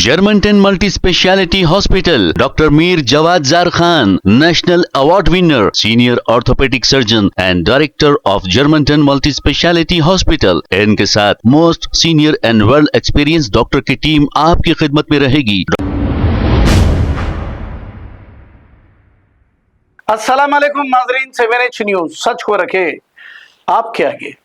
Germanton multi speciality hospital, doctor Mir Jawad jar Khan, national award winner, senior orthopaedic surgeon and director of Germanton multi speciality hospital. इनके साथ most senior and well experience doctor की team आपकी खिदमत में रहेगी। अस्सलाम वालेकुम नाज़रीन, 7H न्यूज सच को रखे आपके आगे।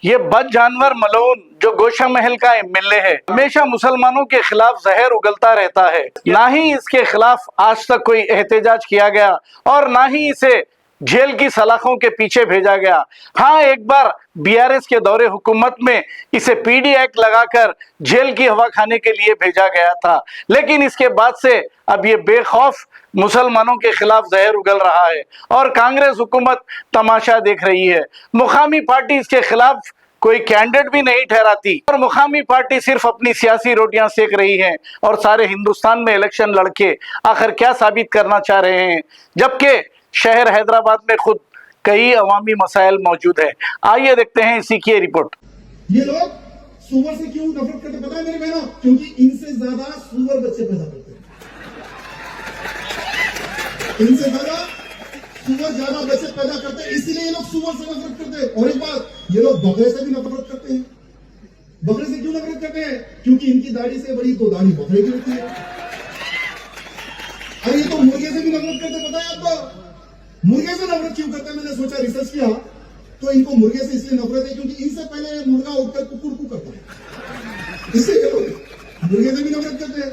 ये बद जानवर मलून जो गोशा महल का एमएलए है, हमेशा मुसलमानों के खिलाफ जहर उगलता रहता है। ना ही इसके खिलाफ आज तक कोई एहतजाज किया गया और ना ही इसे जेल की सलाखों के पीछे भेजा गया। हाँ, एक बार बीआरएस के दौरे हुकूमत में इसे पीडी एक्ट लगाकर जेल की हवा खाने के लिए भेजा गया था, लेकिन इसके बाद से अब ये बेखौफ मुसलमानों के खिलाफ जहर उगल रहा है और कांग्रेस हुकूमत तमाशा देख रही है। मुकामी पार्टी इसके खिलाफ कोई कैंडिडेट भी नहीं ठहराती और मुकामी पार्टी सिर्फ अपनी सियासी रोटियां सेक रही है और सारे हिंदुस्तान में इलेक्शन लड़के आखिर क्या साबित करना चाह रहे हैं, जबकि शहर हैदराबाद में खुद कई अवामी मसाइल मौजूद है। आइए देखते हैं इसी की रिपोर्ट। ये लोग सुअर से क्यों नफरत करते पता है मेरी बहनों? क्योंकि इनसे ज्यादा सुअर बच्चे पैदा करते हैं। इनसे ज्यादा बच्चे पैदा करते हैं, इसीलिए ये लोग सुअर से नफरत करते हैं। और एक बात, ये लोग बकरे से भी नफरत करते हैं। बकरे से क्यों नफरत करते हैं? क्योंकि इनकी दाढ़ी से बड़ी तो दाढ़ी बकरे की होती है। अरे ये तो मुर्गे से भी नफरत करते, पता है आपको? मुर्गे से नफरत क्यों करते हैं? मैंने सोचा, रिसर्च किया तो इनको मुर्गे से इसलिए नफरत है क्योंकि इनसे पहले मुर्गा उठकर कुकुर करता है, इससे ये लोग मुर्गे से भी नफरत करते हैं।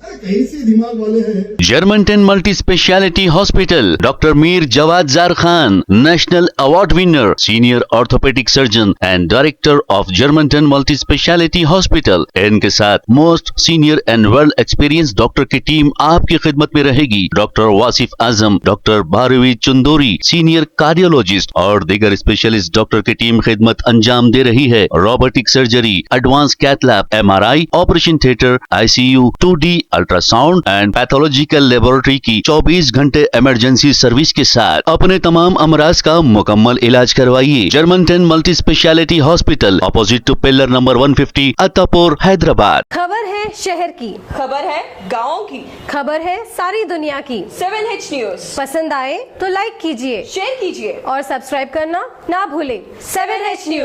अरे कहीं से दिमाग वाले हैं। Germanton multi speciality hospital, doctor Mir Jawad jar Khan, national award winner, senior orthopaedic surgeon and director of Germanton multi speciality hospital. इनके साथ most senior and well experience doctor की टीम आपकी खिदमत में रहेगी। Doctor Wasif Azam, doctor Bharvi Chandori, senior cardiologist और दीगर स्पेशलिस्ट डॉक्टर की टीम खिदमत अंजाम दे रही है। Robotic surgery, advance cath lab, MRI, operation theatre, ICU, 2D ultrasound and pathological laboratory की 24 घंटे इमरजेंसी सर्विस के साथ अपने तमाम अमराज का मुकम्मल इलाज करवाइए। Germanton multi speciality hospital, opposite to pillar number 150, Attapur, Hyderabad. खबर है शहर की, खबर है गाँव की, खबर है सारी दुनिया की। 7H न्यूज पसंद आए तो लाइक कीजिए, शेयर कीजिए और सब्सक्राइब करना ना भूलें। 7H news.